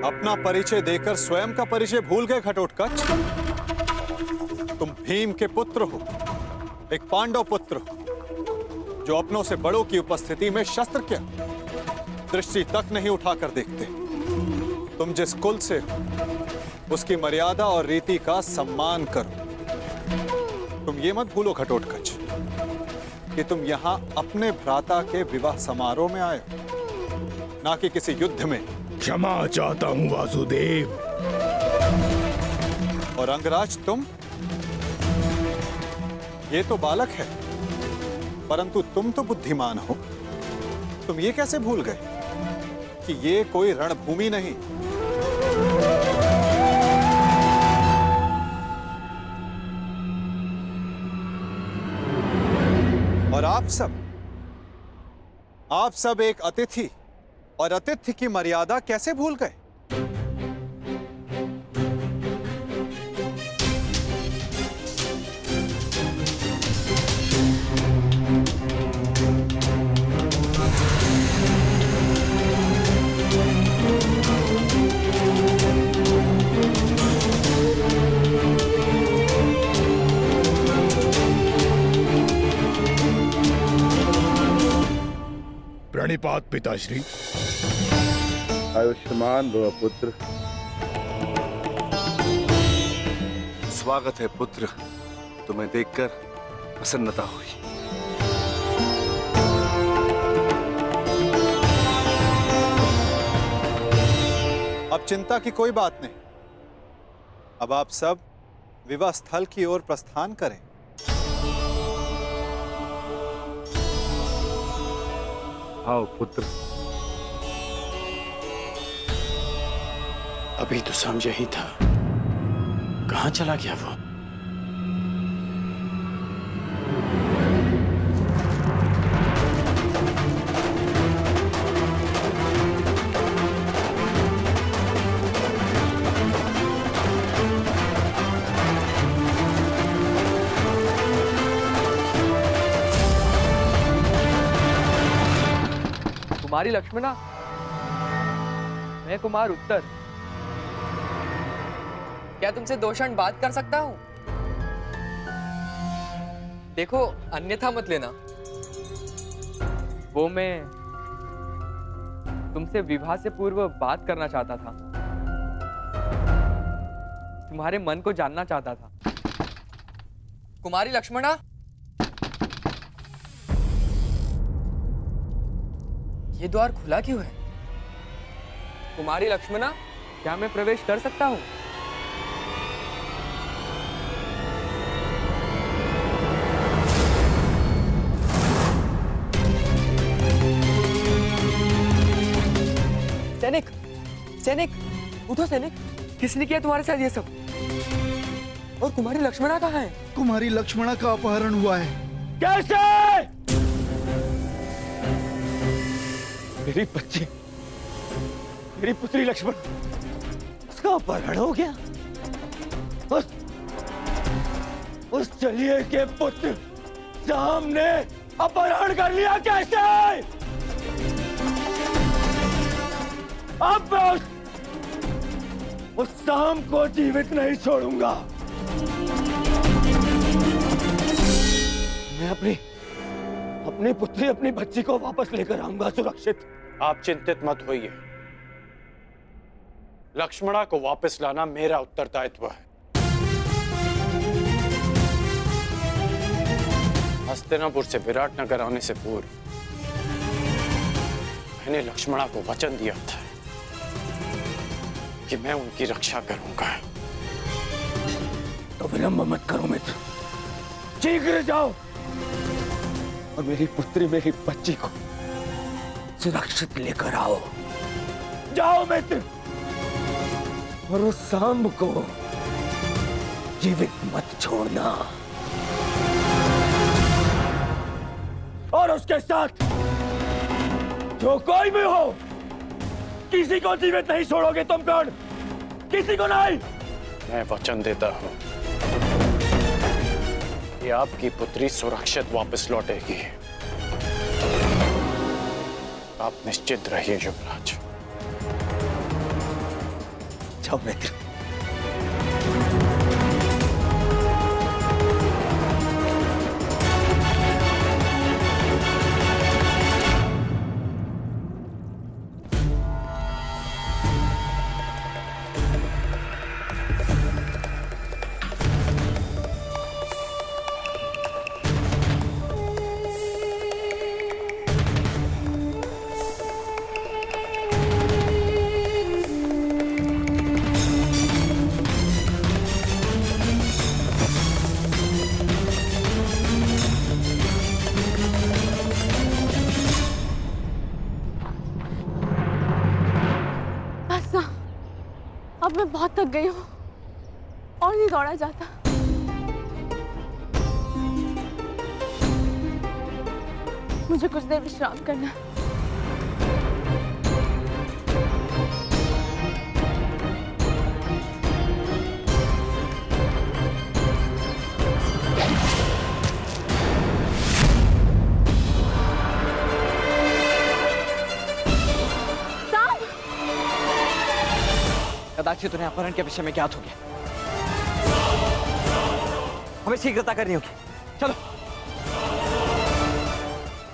अपना परिचय देकर स्वयं का परिचय भूल गए घटोत्कच। तुम भीम के पुत्र हो, एक पांडव पुत्र हो, जो अपनों से बड़ों की उपस्थिति में शस्त्र क्या दृष्टि तक नहीं उठाकर देखते। तुम जिस कुल से हो, उसकी मर्यादा और रीति का सम्मान करो। तुम ये मत भूलो घटोत्कच कि तुम यहां अपने भ्राता के विवाह समारोह में आए हो, ना कि किसी युद्ध में। क्षमा चाहता हूं वासुदेव। और अंगराज तुम, ये तो बालक है, परंतु तुम तो बुद्धिमान हो। तुम ये कैसे भूल गए कि ये कोई रणभूमि नहीं, और आप सब एक अतिथि और अतिथि की मर्यादा कैसे भूल गए? प्रणिपात पिताश्री। आयुष्मान भव पुत्र। स्वागत है पुत्र, तुम्हें देखकर प्रसन्नता हुई। अब चिंता की कोई बात नहीं। अब आप सब विवाह स्थल की ओर प्रस्थान करें। आओ पुत्र। अभी तो समझ ही था, कहां चला गया वो? कुमारी लक्ष्मणा, मैं कुमार उत्तर। क्या तुमसे 2 क्षण बात कर सकता हूं? देखो, अन्यथा मत लेना। वो मैं तुमसे विवाह से पूर्व बात करना चाहता था, तुम्हारे मन को जानना चाहता था। कुमारी लक्ष्मणा, ये द्वार खुला क्यों है? कुमारी लक्ष्मणा, क्या मैं प्रवेश कर सकता हूं? सैनिक, सैनिक, उठो सैनिक। किसने किया तुम्हारे साथ ये सब? और कुमारी लक्ष्मणा कहाँ है? कुमारी लक्ष्मणा का अपहरण हुआ है। कैसे? मेरी बच्ची मेरी पुत्री लक्ष्मण, उसका अपहरण हो गया। उस चलिए के पुत्र राम ने अपहरण कर लिया कैसे? अब मैं उस शाम को जीवित नहीं छोड़ूंगा। मैं अपनी पुत्री, अपनी बच्ची को वापस लेकर आऊंगा सुरक्षित। आप चिंतित मत होइए। लक्ष्मणा को वापस लाना मेरा उत्तरदायित्व है। हस्तिनापुर से विराटनगर आने से पूर्व मैंने लक्ष्मणा को वचन दिया था कि मैं उनकी रक्षा करूंगा। तो विलंब मत करो मित्र, शीघ्र जाओ और मेरी पुत्री, मेरी बच्ची को सुरक्षित लेकर आओ। जाओ मित्र, और उस शाम को जीवित मत छोड़ना। और उसके साथ जो कोई भी हो, किसी को जीवित नहीं छोड़ोगे तुम। कौन? किसी को नहीं। मैं वचन देता हूं कि आपकी पुत्री सुरक्षित वापस लौटेगी। आप निश्चित रहिए युवराज। जाओ मित्र। अब मैं बहुत थक गई हूँ और नहीं दौड़ा जाता। मुझे कुछ देर विश्राम करना है। कदाचित उन्हें अपहरण के विषय में ज्ञात हो गया। हमें शीघ्रता करनी होगी। चलो।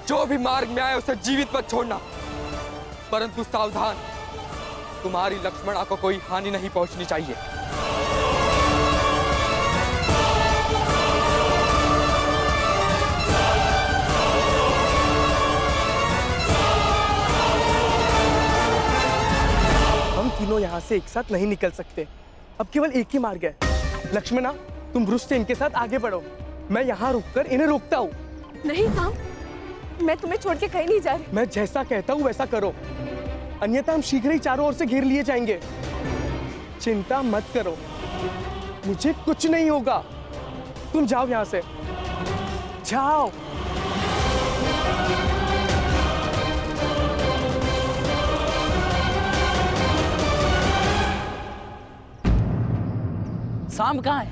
जो भी मार्ग में आए उसे जीवित मत छोड़ना, परंतु सावधान, तुम्हारी लक्ष्मणा को कोई हानि नहीं पहुंचनी चाहिए। तीनों यहाँ से एक साथ नहीं निकल सकते। अब केवल एक ही मार्ग है। लक्ष्मणा, तुम ब्रुश से इनके साथ आगे बढ़ो, मैं यहाँ रुककर इन्हें रोकता हूँ। नहीं साम, मैं तुम्हें छोड़ के कहीं नहीं जा रही। मैं जैसा कहता हूँ वैसा करो, अन्यथा हम शीघ्र ही चारों ओर से घेर लिए जाएंगे। चिंता मत करो, मुझे कुछ नहीं होगा। तुम जाओ यहाँ से, जाओ। शाम कहाँ है?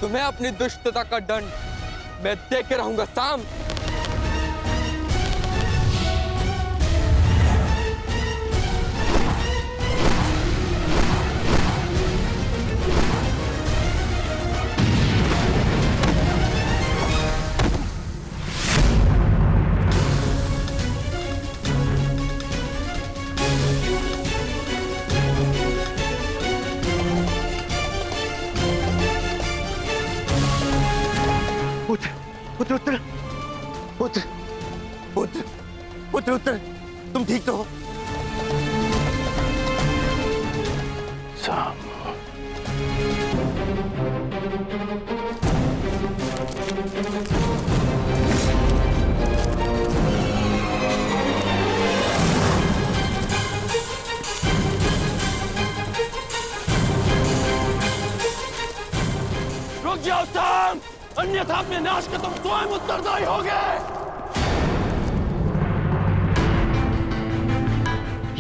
तुम्हें अपनी दुष्टता का दंड मैं दे के रहूंगा शाम। पुत्र उत्तर, पुत्र पुत्र पुत्र उत्तर, तुम ठीक तो हो? साम, रुक जाओ साम, अन्यथा अपने नाश के तुम स्वयं उत्तरदायी होगे।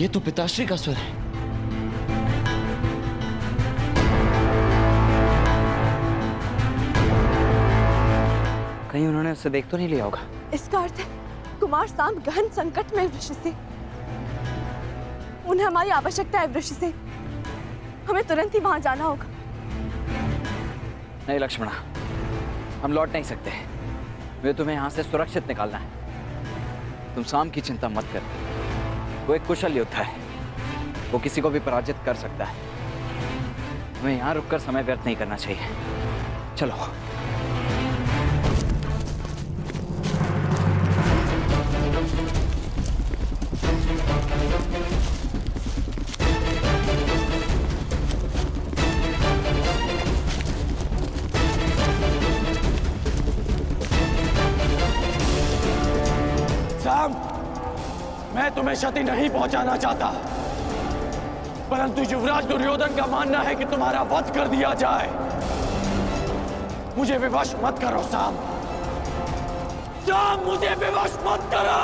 ये तो पिताश्री का स्वर है। कहीं उन्होंने उसे देख तो नहीं लिया होगा। इसका अर्थ है कुमार सांब गहन संकट में वृक्ष से। उन्हें हमारी आवश्यकता है वृक्ष से। हमें तुरंत ही वहां जाना होगा। नहीं लक्ष्मणा, हम लौट नहीं सकते। वे तुम्हें यहाँ से सुरक्षित निकालना है। तुम सांब की चिंता मत कर। वो एक कुशल योद्धा है। वो किसी को भी पराजित कर सकता है। हमें यहाँ रुककर समय व्यर्थ नहीं करना चाहिए। चलो। साम, मैं तुम्हें क्षति नहीं पहुंचाना चाहता, परंतु युवराज दुर्योधन का मानना है कि तुम्हारा वध कर दिया जाए। मुझे विवश मत करो साम। साम, मुझे विवश मत करो।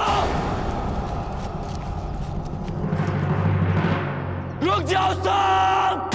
रुक जाओ साम।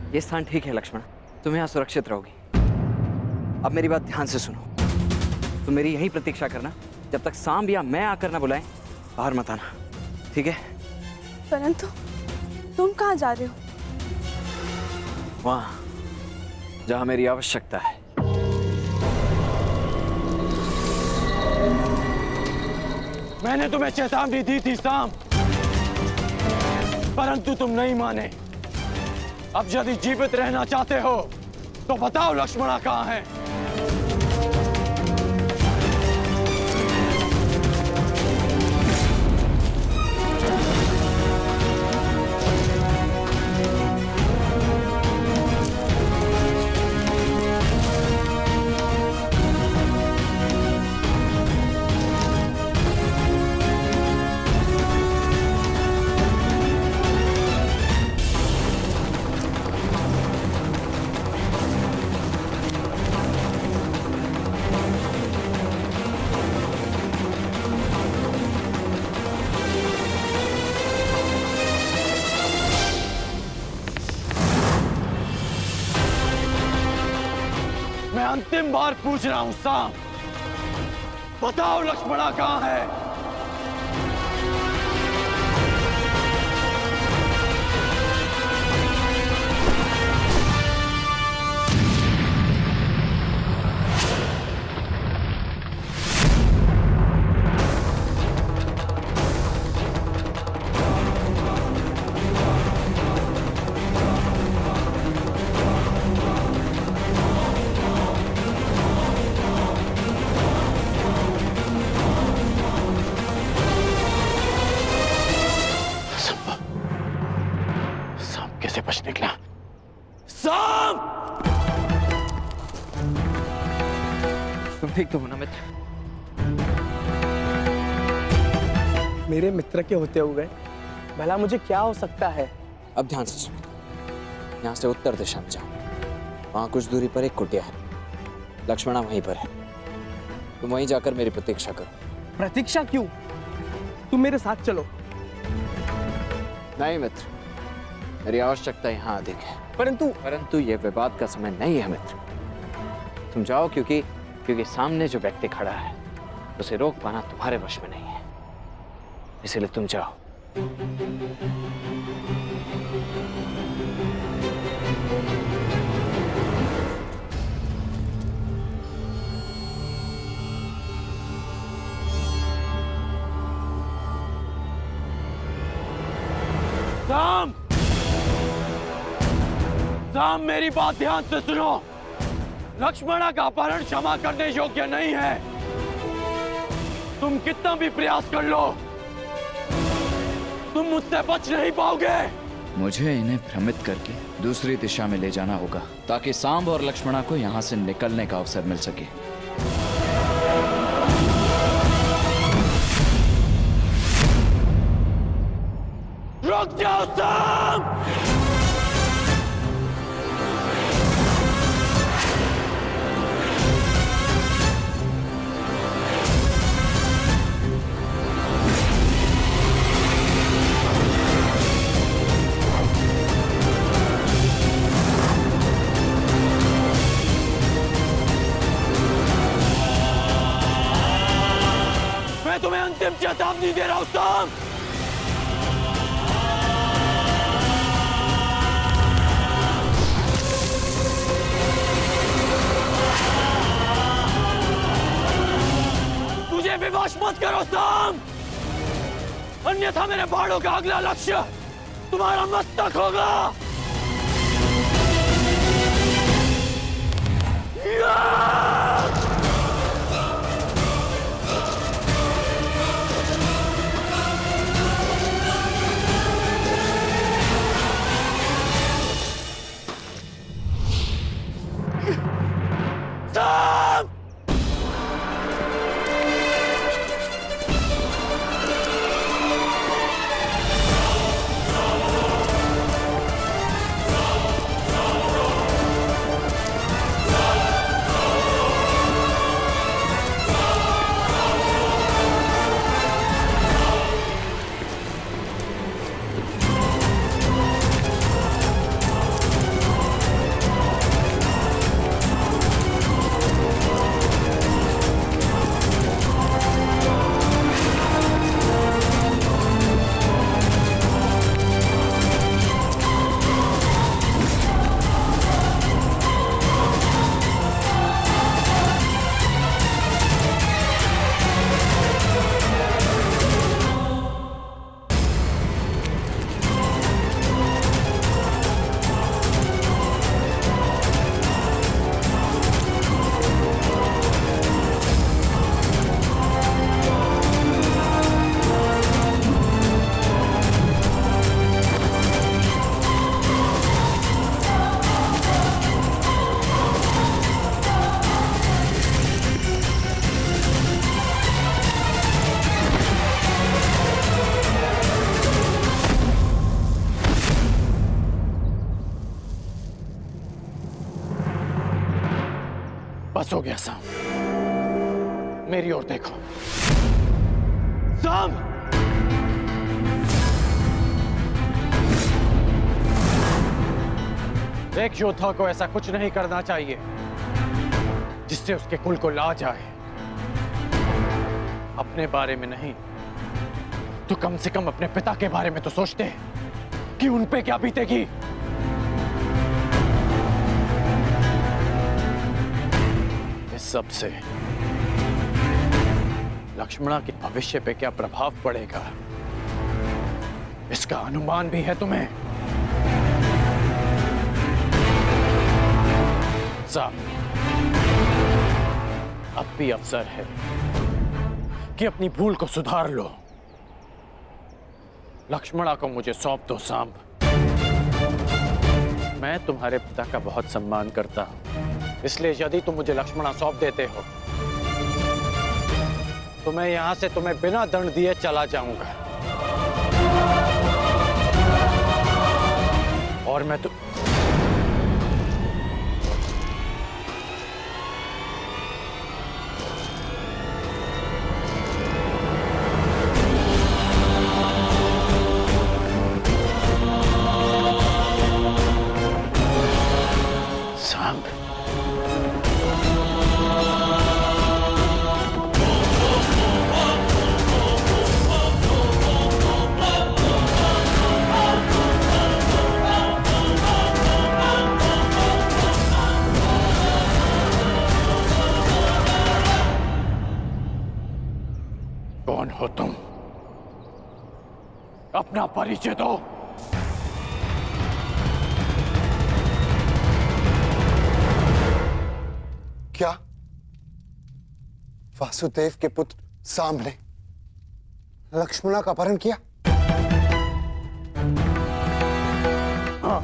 ये स्थान ठीक है लक्ष्मण, तुम यहाँ सुरक्षित रहोगी। अब मेरी बात ध्यान से सुनो। तुम मेरी यही प्रतीक्षा करना जब तक सांब या मैं आकर ना बुलाएं। बाहर मत आना, ठीक है? परंतु तुम कहाँ जा रहे हो? वहां जहां मेरी आवश्यकता है। मैंने तुम्हें चेतावनी दी थी सांब, परंतु तुम नहीं माने। अब यदि जीवित रहना चाहते हो तो बताओ लक्ष्मणा कहाँ है? मैं अंतिम बार पूछ रहा हूं सांब, बताओ लक्ष्मणा कहाँ है? कैसे बच निकला? सांब! तुम ठीक तो हो ना मित्र? मेरे मित्र के होते हुए भला मुझे क्या हो सकता है? अब ध्यान से सुनो। यहाँ से उत्तर दिशा में जाओ। वहां कुछ दूरी पर एक कुटिया है। लक्ष्मणा वहीं पर है। तुम वहीं जाकर मेरी प्रतीक्षा करो। प्रतीक्षा क्यों? तुम मेरे साथ चलो। नहीं मित्र, मेरी आवश्यकता यहाँ अधिक है। परंतु ये विवाद का समय नहीं है मित्र। तुम जाओ, क्योंकि सामने जो व्यक्ति खड़ा है उसे रोक पाना तुम्हारे वश में नहीं है। इसलिए तुम जाओ। साम, मेरी बात ध्यान से सुनो। लक्ष्मणा का अपहरण क्षमा करने योग्य नहीं है। तुम कितना भी प्रयास कर लो, तुम मुझसे बच नहीं पाओगे। मुझे इन्हें भ्रमित करके दूसरी दिशा में ले जाना होगा ताकि सांब और लक्ष्मणा को यहाँ से निकलने का अवसर मिल सके। रुक जाओ सांब! मैं तुम्हें अंतिम चेतावनी दे रहा हूं सांब। मुझे विवश मत करो सांब, अन्यथा मेरे बाणों का अगला लक्ष्य तुम्हारा मस्तक होगा। सांब! बस हो गया सांब, मेरी ओर देखो। सांब! एक योद्धा को ऐसा कुछ नहीं करना चाहिए जिससे उसके कुल को लाज आए। अपने बारे में नहीं तो कम से कम अपने पिता के बारे में तो सोचते कि उन पे क्या बीतेगी। सबसे लक्ष्मणा के भविष्य पे क्या प्रभाव पड़ेगा, इसका अनुमान भी है तुम्हें। साहब, अब भी अवसर है कि अपनी भूल को सुधार लो। लक्ष्मणा को मुझे सौंप दो सांब। मैं तुम्हारे पिता का बहुत सम्मान करता हूं, इसलिए यदि तुम मुझे लक्ष्मणा सौंप देते हो तो मैं यहां से तुम्हें बिना दंड दिए चला जाऊंगा। और मैं तो सांब, कौन हो तुम? अपना परिचय दो। क्या वासुदेव के पुत्र सामने लक्ष्मणा का अपहरण किया? हाँ,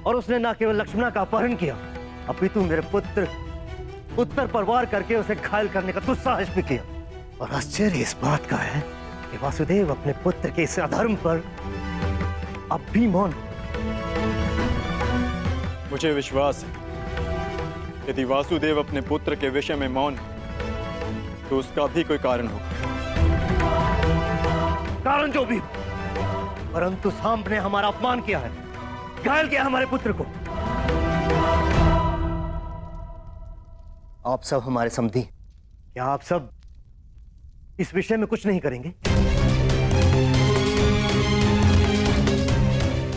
और उसने ना केवल लक्ष्मणा का अपहरण किया, अपितु मेरे पुत्र उत्तर पर वार करके उसे घायल करने का दुस्साहस भी किया। और आश्चर्य इस बात का है कि वासुदेव अपने पुत्र के इस अधर्म पर अब भी मौन। मुझे विश्वास है यदि वासुदेव अपने पुत्र के विषय में मौन है तो उसका भी कोई कारण होगा। कारण जो भी, परंतु सांप ने हमारा अपमान किया है, घायल किया हमारे पुत्र को। आप सब हमारे समधी, क्या आप सब इस विषय में कुछ नहीं करेंगे?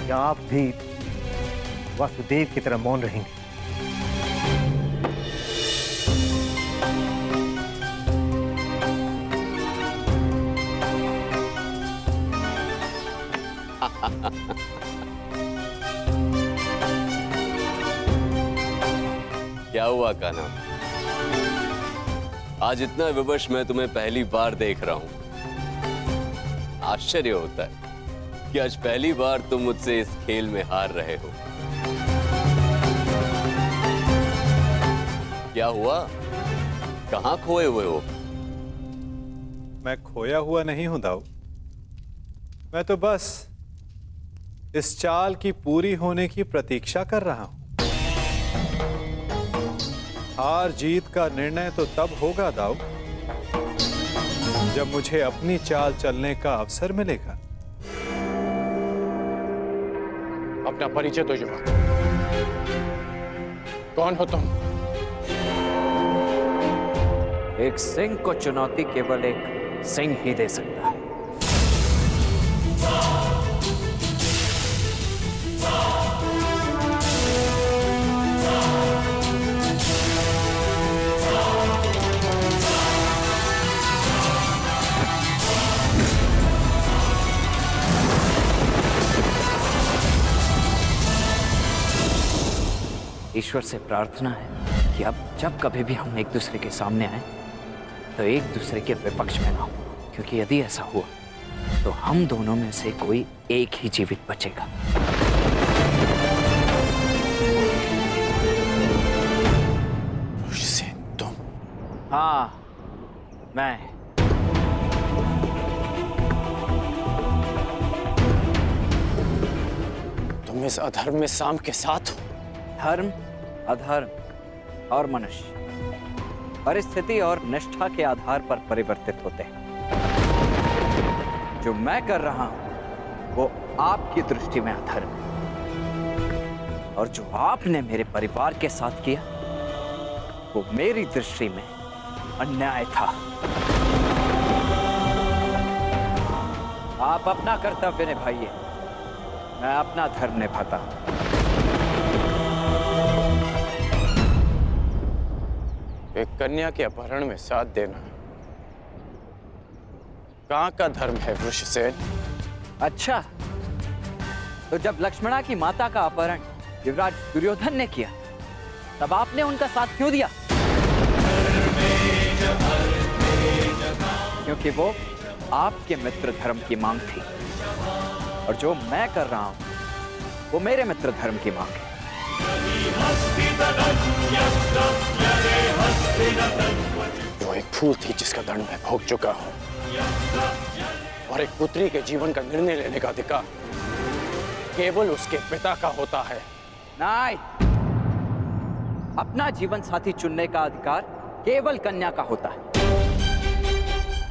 क्या आप भी वासुदेव की तरह मौन रहेंगे? क्या हुआ कान्हा? आज इतना विवश मैं तुम्हें पहली बार देख रहा हूं। आश्चर्य होता है कि आज पहली बार तुम मुझसे इस खेल में हार रहे हो। क्या हुआ? कहां खोए हुए हो? मैं खोया हुआ नहीं हूं दाऊ। मैं तो बस इस चाल की पूरी होने की प्रतीक्षा कर रहा हूं। हार जीत का निर्णय तो तब होगा दाऊ जब मुझे अपनी चाल चलने का अवसर मिलेगा। अपना परिचय तो युवक, कौन हो तुम? एक सिंह को चुनौती केवल एक सिंह ही दे सकता है। ईश्वर से प्रार्थना है कि अब जब कभी भी हम एक दूसरे के सामने आए तो एक दूसरे के विपक्ष में ना हो, क्योंकि यदि ऐसा हुआ तो हम दोनों में से कोई एक ही जीवित बचेगा। तुम? हाँ, मैं। तुम इस अधर्म में सांप के साथ हो? धर्म, अधर्म और मनुष्य परिस्थिति और निष्ठा के आधार पर परिवर्तित होते हैं। जो मैं कर रहा हूं वो आपकी दृष्टि में अधर्म है, और जो आपने मेरे परिवार के साथ किया वो मेरी दृष्टि में अन्याय था। आप अपना कर्तव्य निभाइए, मैं अपना धर्म निभाता हूं। एक कन्या के अपहरण में साथ देना कहां का धर्म है वृषसेन? अच्छा, तो जब लक्ष्मणा की माता का अपहरण युवराज दुर्योधन ने किया तब आपने उनका साथ क्यों दिया? क्योंकि वो आपके मित्र धर्म की मांग थी, और जो मैं कर रहा हूं वो मेरे मित्र धर्म की मांग है। वो एक फूल थी जिसका दंड मैं भोग चुका हूं, और एक पुत्री के जीवन का निर्णय लेने का अधिकार केवल उसके पिता का होता है। नहीं, अपना जीवन साथी चुनने का अधिकार केवल कन्या का होता है,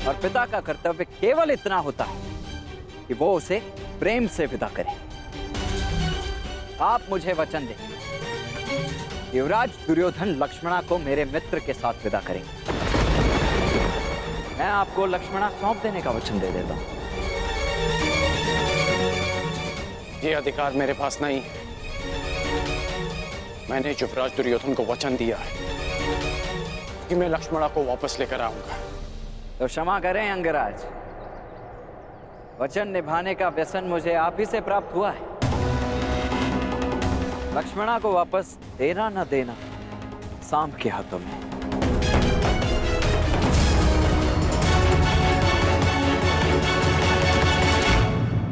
और पिता का कर्तव्य केवल इतना होता है कि वो उसे प्रेम से विदा करे। आप मुझे वचन दें, युवराज दुर्योधन लक्ष्मणा को मेरे मित्र के साथ विदा करेंगे। मैं आपको लक्ष्मणा सौंप देने का वचन दे देता हूं। ये अधिकार मेरे पास नहीं है। मैंने युवराज दुर्योधन को वचन दिया है कि मैं लक्ष्मणा को वापस लेकर आऊंगा। तो क्षमा करें अंगराज, वचन निभाने का व्यसन मुझे आप ही से प्राप्त हुआ है। लक्ष्मणा को वापस देना न देना सांप के हाथों में।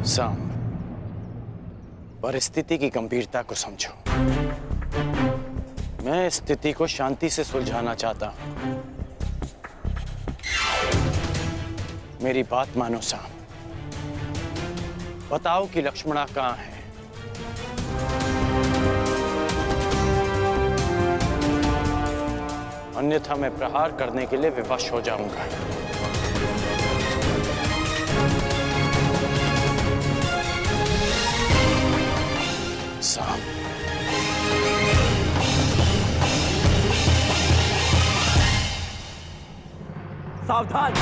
सांप, परिस्थिति की गंभीरता को समझो। मैं इस स्थिति को शांति से सुलझाना चाहता हूं। मेरी बात मानो सांप। बताओ कि लक्ष्मणा कहां है? अन्यथा मैं प्रहार करने के लिए विवश हो जाऊंगा। सांप, सावधान!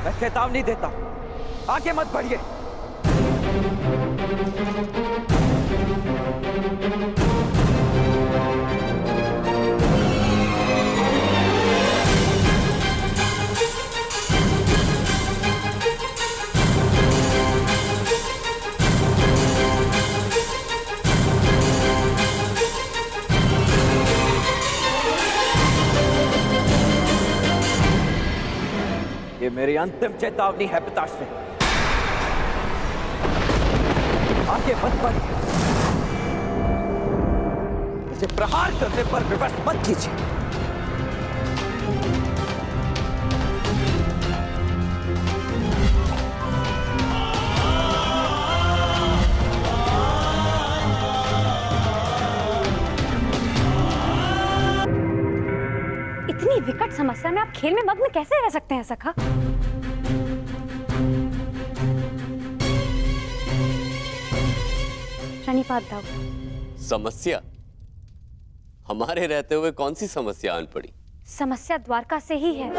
मैं चेतावनी देता हूं, आगे मत बढ़िए। ये मेरी अंतिम चेतावनी है पिताश्री। आगे मत बढ़िए। मुझे प्रहार करने पर विवश मत कीजिए। इतनी विकट समस्या में आप खेल में मग्न कैसे रह सकते हैं सखा? शनिपात दाव। समस्या? हमारे रहते हुए कौन सी समस्या आन पड़ी? समस्या द्वारका से ही है।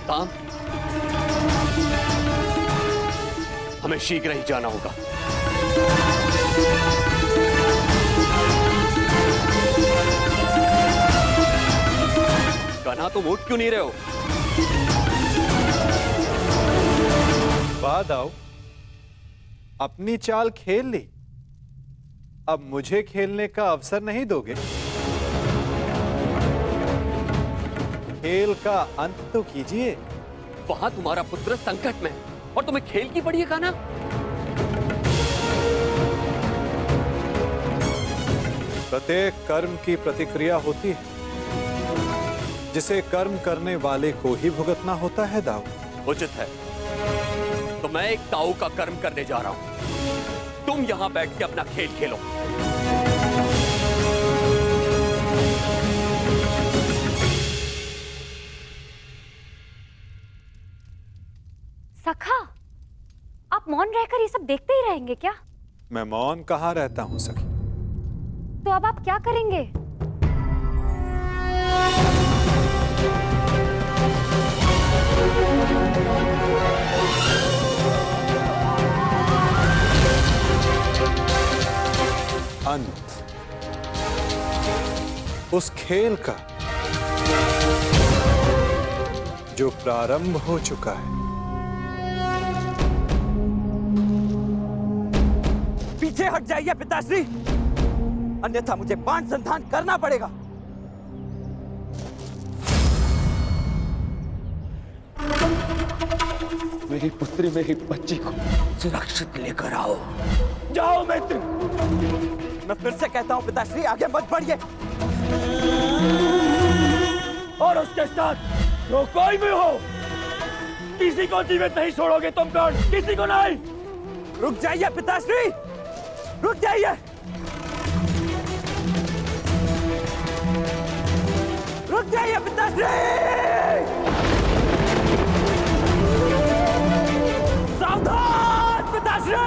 काम, हमें शीघ्र ही जाना होगा। कान्हा, तुम उठ क्यों नहीं रहे हो? बाद आओ, अपनी चाल खेल ली, अब मुझे खेलने का अवसर नहीं दोगे? खेल का अंत तो कीजिए। वहां तुम्हारा पुत्र संकट में और तुम्हें खेल की पड़ी है कान्हा? प्रत्येक कर्म की प्रतिक्रिया होती है, जिसे कर्म करने वाले को ही भुगतना होता है दाऊ। उचित है, तो मैं एक ताऊ का कर्म करने जा रहा हूं। तुम यहां बैठ के अपना खेल खेलो। सखा, आप मौन रहकर ये सब देखते ही रहेंगे क्या? मैं मौन कहाँ रहता हूं सखी। तो अब आप क्या करेंगे? अंत उस खेल का जो प्रारंभ हो चुका है। पीछे हट जाइए पिताश्री, अन्यथा मुझे बाण संधान करना पड़ेगा। मेरी पुत्री, मेरी बच्ची को सुरक्षित लेकर आओ। जाओ मित्र। मैं फिर से कहता हूं पिताश्री, आगे मत बढ़िए। और उसके साथ जो कोई भी हो, किसी को जीवित नहीं छोड़ोगे तुम कौन? किसी को नहीं। रुक जाइए पिताश्री, रुक जाइए, रुक जाइए पिताश्री। सावधान पिताश्री।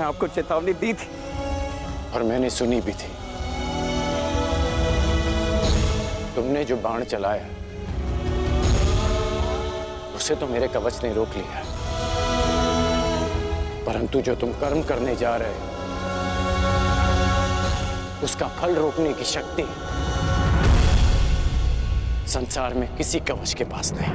आपको चेतावनी दी थी और मैंने सुनी भी थी। तुमने जो बाण चलाया उसे तो मेरे कवच ने रोक लिया, परंतु जो तुम कर्म करने जा रहे हो उसका फल रोकने की शक्ति संसार में किसी कवच के पास नहीं।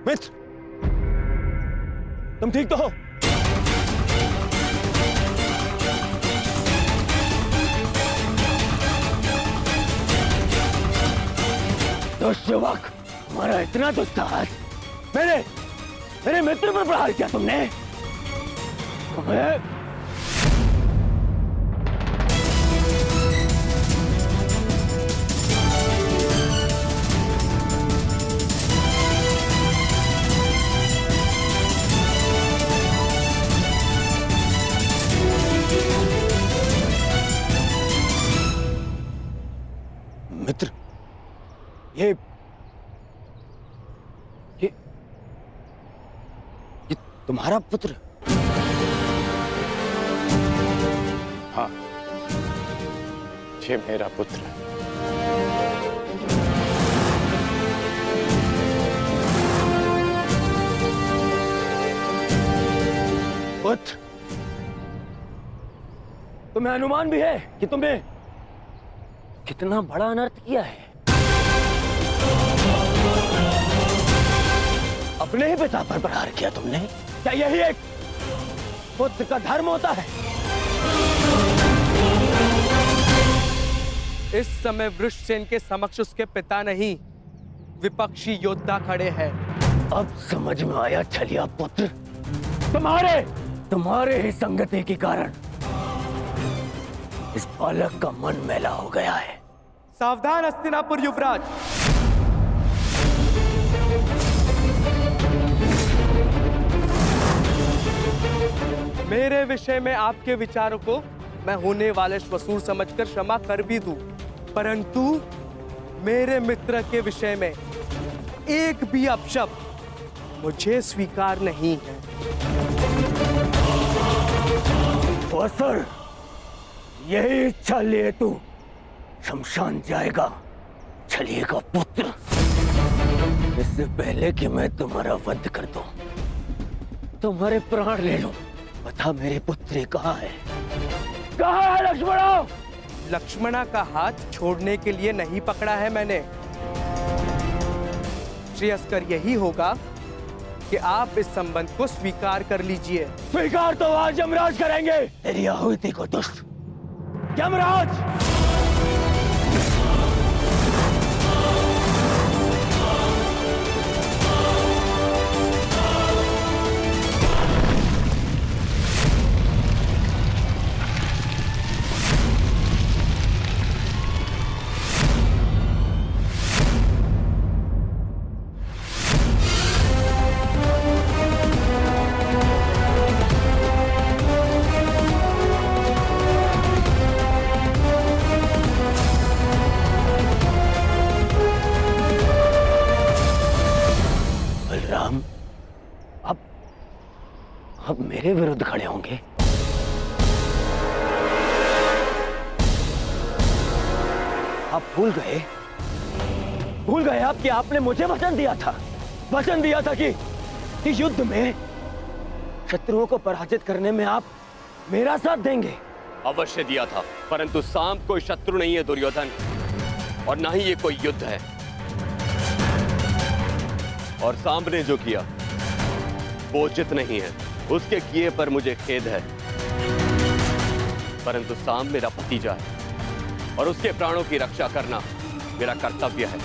मित्र, तुम ठीक तो हो? दुष्यवक, तुम्हारा इतना दुस्साहस, मेरे मित्र पर प्रहार किया तुमने। तुम्हें मित्र, ये तुम्हारा पुत्र? हाँ, ये मेरा पुत्र है। पुत्र, तुम्हें अनुमान भी है कि तुमने कितना बड़ा अनर्थ किया है। अपने ही पिता पर प्रहार किया तुमने। क्या यही एक पुत्र का धर्म होता है? इस समय वृषसेन के समक्ष उसके पिता नहीं, विपक्षी योद्धा खड़े हैं। अब समझ में आया छलिया पुत्र, तुम्हारे ही संगति के कारण इस बालक का मन मैला हो गया है। सावधान हस्तिनापुर युवराज। मेरे विषय में आपके विचारों को मैं होने वाले श्वसूर समझकर क्षमा कर भी दूं, परंतु मेरे मित्र के विषय में एक भी अपशब्द मुझे स्वीकार नहीं है। सर, यही इच्छा लिए तू शमशान जाएगा, छलिए का पुत्र। इससे पहले कि मैं तुम्हारा वध कर दूं, तुम्हारे प्राण ले लूं, बता मेरे पुत्री कहाँ है? कहाँ है लक्ष्मणा? लक्ष्मणा का हाथ छोड़ने के लिए नहीं पकड़ा है मैंने। श्रेयस्कर यही होगा कि आप इस संबंध को स्वीकार कर लीजिए। स्वीकार तो आज यमराज करेंगे। तेरी आहुति को दुष्ट यमराज। अब मेरे विरुद्ध खड़े होंगे? आप भूल गए आप कि आपने मुझे वचन दिया था कि युद्ध में शत्रुओं को पराजित करने में आप मेरा साथ देंगे। अवश्य दिया था, परंतु सांब कोई शत्रु नहीं है दुर्योधन, और ना ही ये कोई युद्ध है। और सांब ने जो किया वो उचित नहीं है, उसके किए पर मुझे खेद है, परंतु सांब मेरा भतीजा है और उसके प्राणों की रक्षा करना मेरा कर्तव्य है।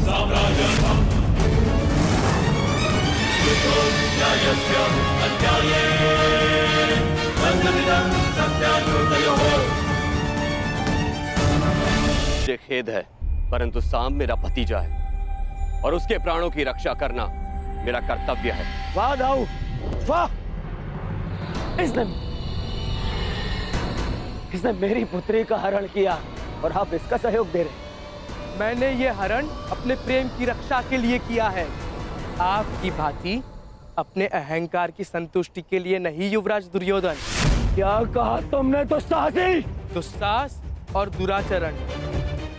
साम्राज्यम मुझे खेद है, परंतु सांब मेरा भतीजा है और उसके प्राणों की रक्षा करना मेरा कर्तव्य है। वाह दाऊ, वाह! इसने मेरी पुत्री का हरण किया और आप इसका सहयोग दे रहे। मैंने ये हरण अपने प्रेम की रक्षा के लिए किया है, आपकी भांति अपने अहंकार की संतुष्टि के लिए नहीं युवराज दुर्योधन। क्या कहा तुमने दुस्साहसी? दुस्साहस और दुराचरण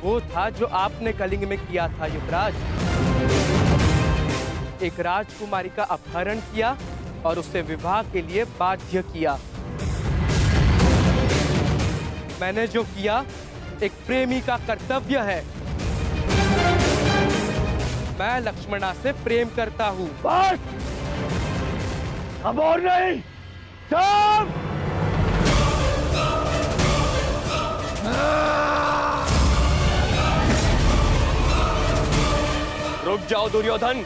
वो था जो आपने कलिंग में किया था युवराज। एक राजकुमारी का अपहरण किया और उससे विवाह के लिए बाध्य किया। मैंने जो किया एक प्रेमी का कर्तव्य है। मैं लक्ष्मणा से प्रेम करता हूँ। बस! अब और नहीं। सब! रुक जाओ दुर्योधन।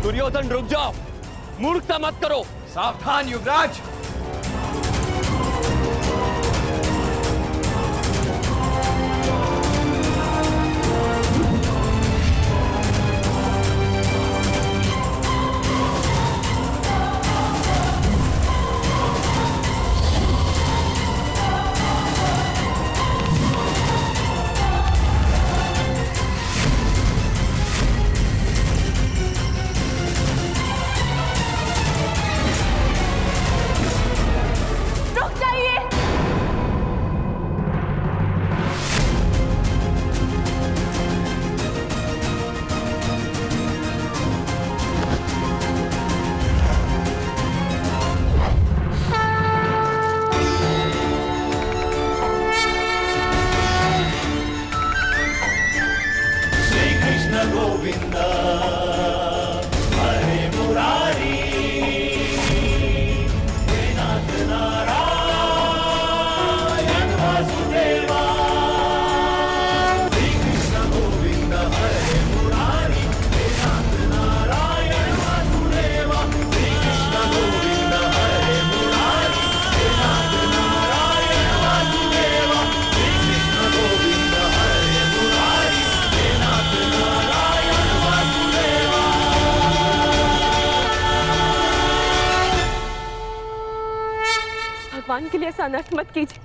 दुर्योधन रुक जाओ, मूर्खता मत करो। सावधान युवराज। भगवान के लिए ऐसा अनर्थ मत कीजिए।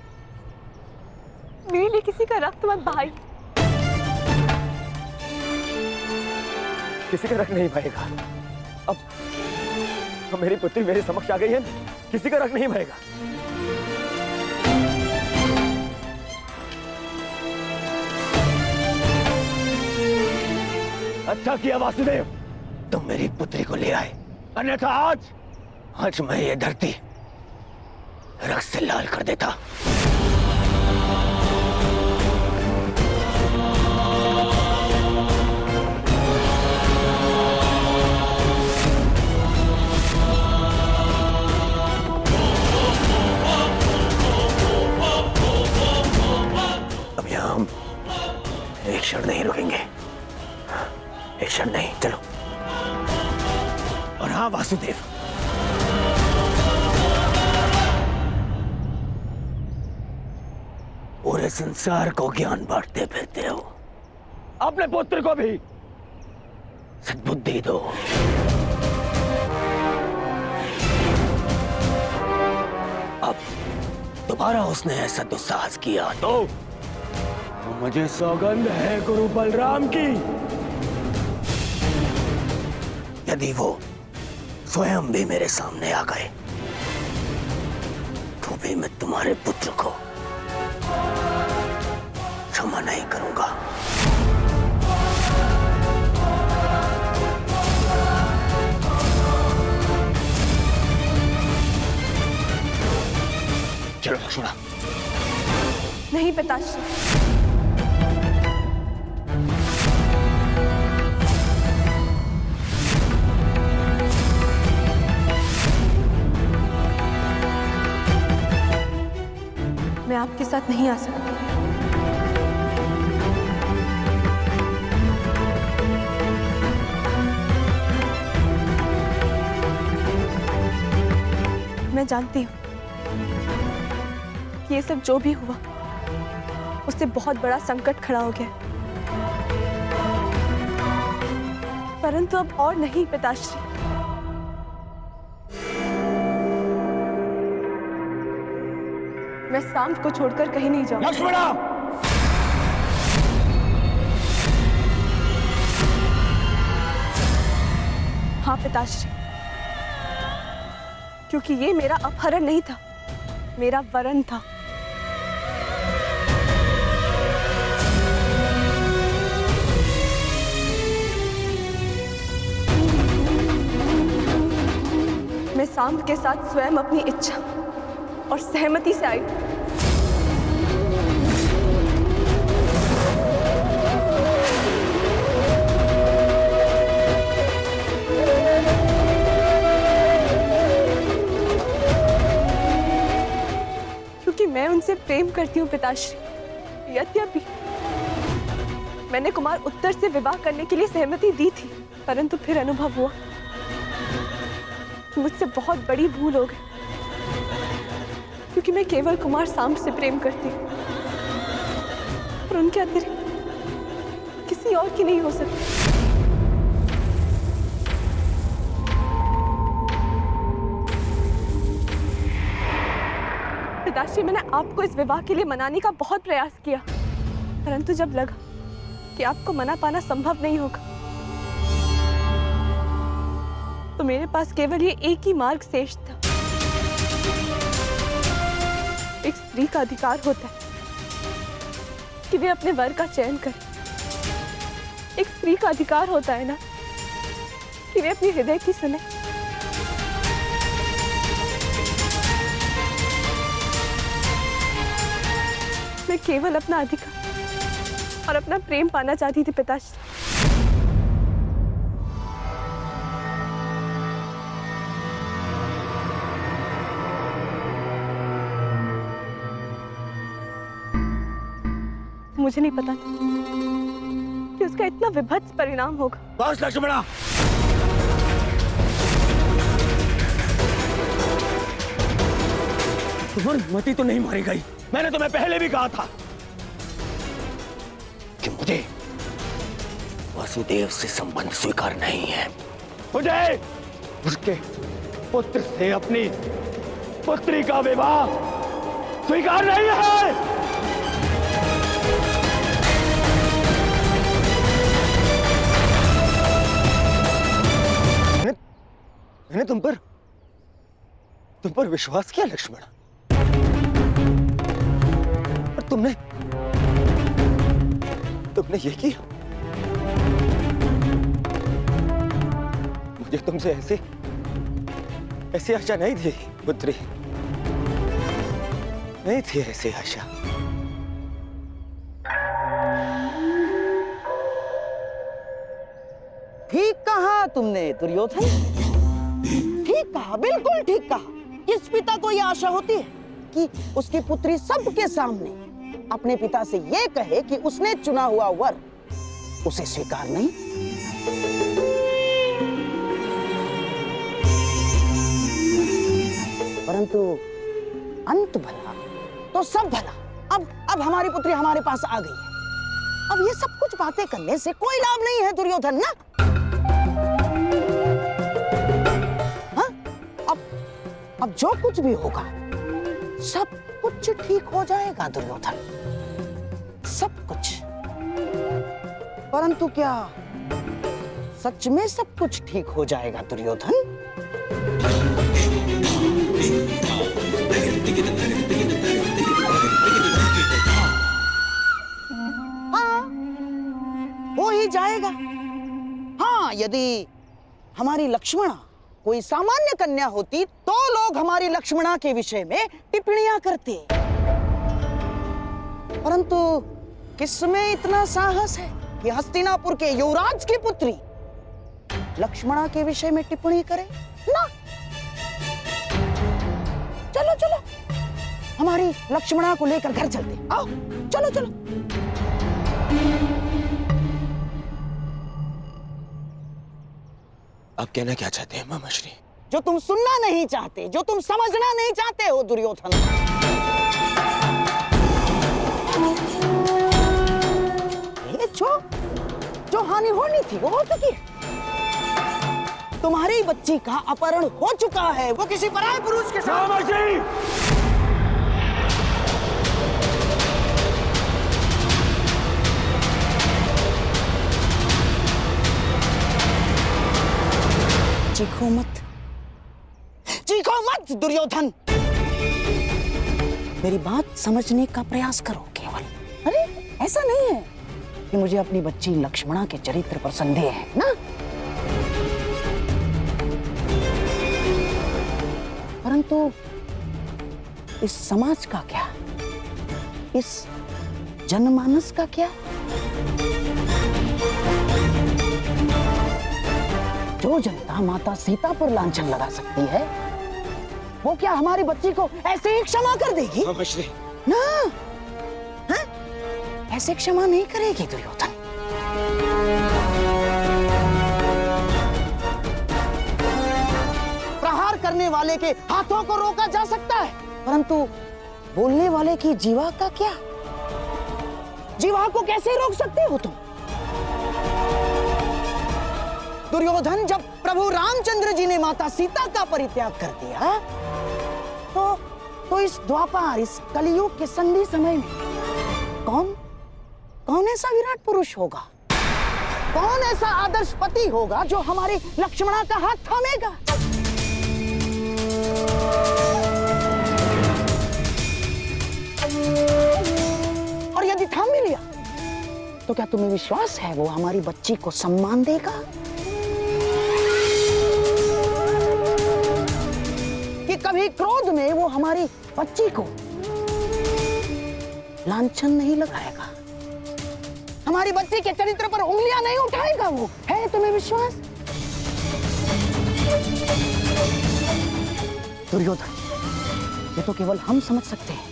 मेरे लिए किसी का रक्त मत बहाइए। किसी का रक्त नहीं बहेगा। अब मेरी पुत्री मेरे समक्ष आ गई है, किसी का रक्त नहीं बहेगा। अच्छा किया वासुदेव, तुम मेरी पुत्री को ले आए, अन्यथा आज मैं ये धरती रक्त से लाल कर देता। अब यहां हम एक क्षण नहीं रुकेंगे, एक क्षण नहीं, चलो। और हाँ वासुदेव, पूरे संसार को ज्ञान बांटते फिरते हो, अपने पुत्र को भी सद्बुद्धि दो। अब दोबारा उसने ऐसा दुस्साहस किया तो मुझे सौगंध है गुरु बलराम की, यदि वो स्वयं भी मेरे सामने आ गए तो भी मैं तुम्हारे पुत्र को क्षमा नहीं करूंगा। चलो लक्ष्मणा। नहीं पिताश्री, मैं आपके साथ नहीं आ सकती। मैं जानती हूँ कि ये सब जो भी हुआ उससे बहुत बड़ा संकट खड़ा हो गया, परंतु अब और नहीं पिताश्री। मैं सांप को छोड़कर कहीं नहीं जाऊंगी। लक्ष्मणा! हाँ पिताश्री, क्योंकि ये मेरा अपहरण नहीं था, मेरा वरन था। मैं सांप के साथ स्वयं अपनी इच्छा और सहमति से आई। क्योंकि मैं उनसे प्रेम करती हूँ पिताश्री। यद्यपि मैंने कुमार उत्तर से विवाह करने के लिए सहमति दी थी, परंतु फिर अनुभव हुआ कि मुझसे बहुत बड़ी भूल हो गई, क्योंकि मैं केवल कुमार सांब से प्रेम करती हूँ और उनके अतिरिक्त किसी और की नहीं हो सकती। पिताश्री, मैंने आपको इस विवाह के लिए मनाने का बहुत प्रयास किया, परंतु जब लगा कि आपको मना पाना संभव नहीं होगा, तो मेरे पास केवल ये एक ही मार्ग शेष था। एक स्त्री का अधिकार होता है कि वे अपने वर का चयन करे। एक स्त्री का अधिकार होता है ना कि वे अपने हृदय की सुने। मैं केवल अपना अधिकार और अपना प्रेम पाना चाहती थी पिताश्री। मुझे नहीं पता था कि उसका इतना विभत्स परिणाम होगा। बस लक्ष्मणा, तुम्हारी मति तो नहीं मारी गई। मैंने तुम्हें पहले भी कहा था कि मुझे वासुदेव से संबंध स्वीकार नहीं है। मुझे उसके पुत्र से अपनी पुत्री का विवाह स्वीकार नहीं है। मैंने तुम पर विश्वास किया लक्ष्मण, और तुमने ये किया। मुझे तुमसे ऐसी आशा नहीं थी पुत्री, नहीं थी ऐसी आशा। ठीक कहा तुमने दुर्योधन, ठीक कहा, बिल्कुल ठीक कहा। किस पिता को यह आशा होती है कि उसकी पुत्री सबके सामने अपने पिता से यह कहे कि उसने चुना हुआ वर उसे स्वीकार नहीं? परंतु अंत भला तो सब भला। अब हमारी पुत्री हमारे पास आ गई है। अब ये सब कुछ बातें करने से कोई लाभ नहीं है दुर्योधन ना। अब जो कुछ भी होगा सब कुछ ठीक हो जाएगा दुर्योधन, सब कुछ। परंतु क्या सच में सब कुछ ठीक हो जाएगा दुर्योधन? हाँ, हो ही जाएगा। हाँ, यदि हमारी लक्ष्मणा कोई सामान्य कन्या होती तो लोग हमारी लक्ष्मणा के विषय में टिप्पणियां करते, परंतु किसमें इतना साहस है कि हस्तिनापुर के युवराज की पुत्री लक्ष्मणा के विषय में टिप्पणी करे ना? चलो चलो हमारी लक्ष्मणा को लेकर घर चलते, आओ चलो चलो। आप कहना क्या चाहते हैं मामाश्री? जो तुम सुनना नहीं चाहते, जो तुम समझना नहीं चाहते हो दुर्योधन। ये जो हानि होनी थी वो हो चुकी है। तुम्हारी बच्ची का अपहरण हो चुका है, वो किसी पराये पुरुष के साथ। चीखो मत दुर्योधन, मेरी बात समझने का प्रयास करो केवल। अरे ऐसा नहीं है कि मुझे अपनी बच्ची लक्ष्मणा के चरित्र पर संदेह है ना, परंतु इस समाज का क्या, इस जनमानस का क्या? जो जनता माता सीता पर लांछन लगा सकती है, वो क्या हमारी बच्ची को ऐसे ही क्षमा कर देगी? ना, हाँ? ऐसे क्षमा नहीं करेगी दुर्योधन। प्रहार करने वाले के हाथों को रोका जा सकता है, परंतु बोलने वाले की जीवा का क्या? जीवा को कैसे रोक सकते हो तुम? दुर्योधन, जब प्रभु रामचंद्र जी ने माता सीता का परित्याग कर दिया तो इस द्वापर, इस कलियुग के संधि समय में कौन ऐसा विराट पुरुष होगा, कौन ऐसा आदर्श पति होगा जो हमारी लक्ष्मणा का हाथ थामेगा? और यदि थाम भी लिया तो क्या तुम्हें विश्वास है वो हमारी बच्ची को सम्मान देगा? कि कभी क्रोध में वो हमारी बच्ची को लांछन नहीं लगाएगा, हमारी बच्ची के चरित्र पर उंगलियां नहीं उठाएगा? वो है तुम्हें विश्वास? दुर्योधन, ये तो केवल हम समझ सकते हैं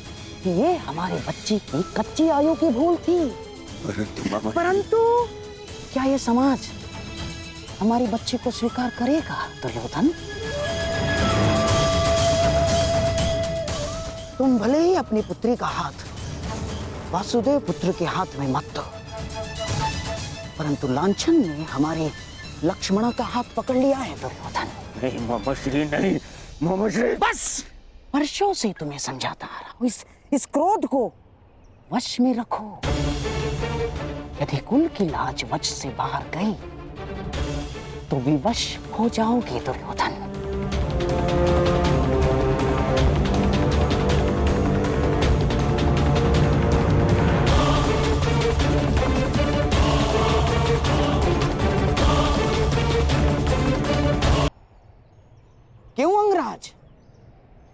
कि ये हमारी बच्ची की कच्ची आयु की भूल थी, परंतु क्या ये समाज हमारी बच्ची को स्वीकार करेगा दुर्योधन? तुम भले ही अपनी पुत्री का हाथ वासुदेव पुत्र के हाथ में मत दो, परंतु लांछन ने हमारे लक्ष्मणा का हाथ पकड़ लिया है दुर्योधन। नहीं मामाश्री, नहीं मामाश्री। बस वर्षों से तुम्हें समझाता आ रहा हूं, इस क्रोध को वश में रखो। यदि कुल की लाज वश से बाहर गई तो विवश हो जाओगे दुर्योधन। क्यों अंगराज,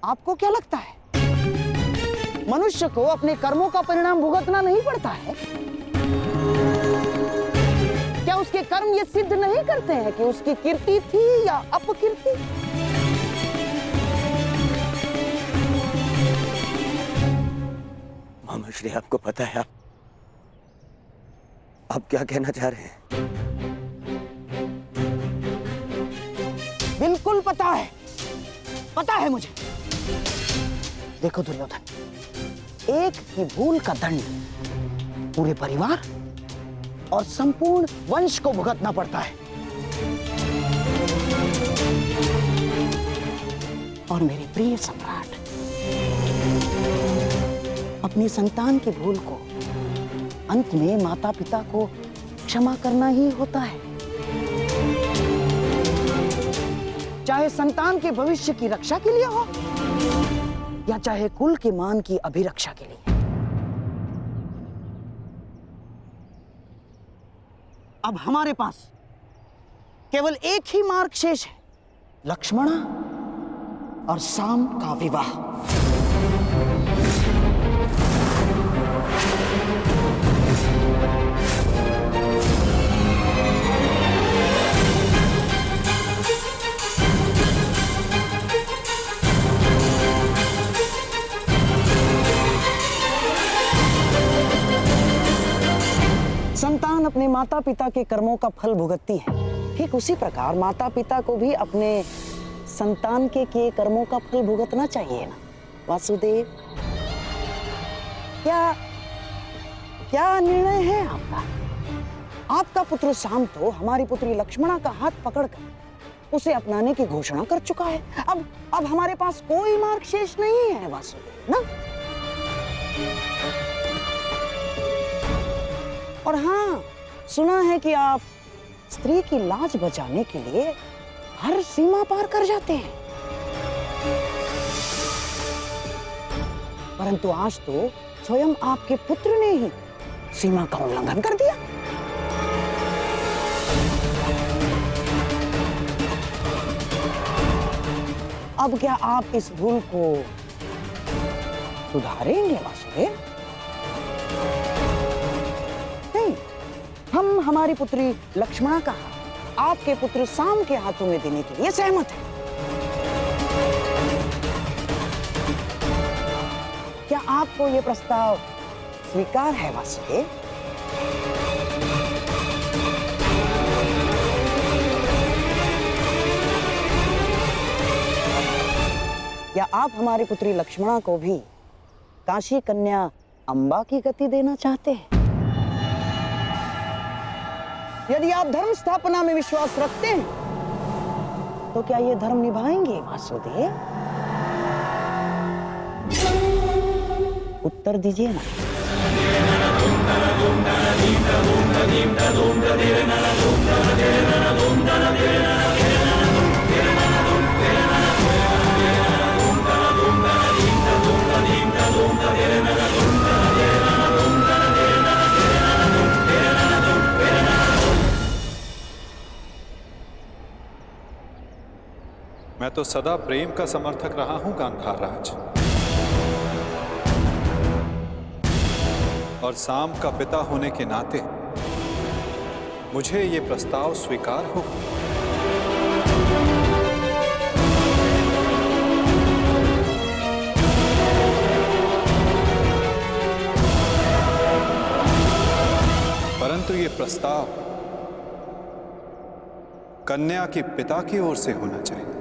आपको क्या लगता है मनुष्य को अपने कर्मों का परिणाम भुगतना नहीं पड़ता है? क्या उसके कर्म ये सिद्ध नहीं करते हैं कि उसकी कीर्ति थी या अपकीर्ति? मामाश्री, आपको पता है आप क्या कहना चाह रहे हैं? बिल्कुल पता है मुझे। देखो दुर्योधन, एक की भूल का दंड पूरे परिवार और संपूर्ण वंश को भुगतना पड़ता है, और मेरे प्रिय सम्राट, अपनी संतान की भूल को अंत में माता पिता को क्षमा करना ही होता है, चाहे संतान के भविष्य की रक्षा के लिए हो या चाहे कुल के मान की अभिरक्षा के लिए। अब हमारे पास केवल एक ही मार्ग शेष है लक्ष्मणा और साम का विवाह। संतान अपने माता पिता के कर्मों का फल भुगतती है, ठीक उसी प्रकार माता पिता को भी अपने संतान के किए कर्मों का फल भुगतना चाहिए ना वासुदेव। क्या निर्णय है आपका? आपका पुत्र साम तो हमारी पुत्री लक्ष्मणा का हाथ पकड़कर उसे अपनाने की घोषणा कर चुका है। अब हमारे पास कोई मार्ग शेष नहीं है वासुदेव ना। और हाँ, सुना है कि आप स्त्री की लाज बचाने के लिए हर सीमा पार कर जाते हैं, परंतु आज तो स्वयं आपके पुत्र ने ही सीमा का उल्लंघन कर दिया। अब क्या आप इस भूल को सुधारेंगे वासुदेव? नहीं, हम हमारी पुत्री लक्ष्मणा का आपके पुत्र साम के हाथों में देने के लिए सहमत हैं। क्या आपको यह प्रस्ताव स्वीकार है वासुदेव? या आप हमारी पुत्री लक्ष्मणा को भी काशी कन्या अंबा की गति देना चाहते हैं? यदि आप धर्म स्थापना में विश्वास रखते हैं तो क्या ये धर्म निभाएंगे वासुदेव? उत्तर दीजिए ना। मैं तो सदा प्रेम का समर्थक रहा हूं गांधार राज, और साम का पिता होने के नाते मुझे ये प्रस्ताव स्वीकार हो। परंतु ये प्रस्ताव कन्या के पिता की ओर से होना चाहिए।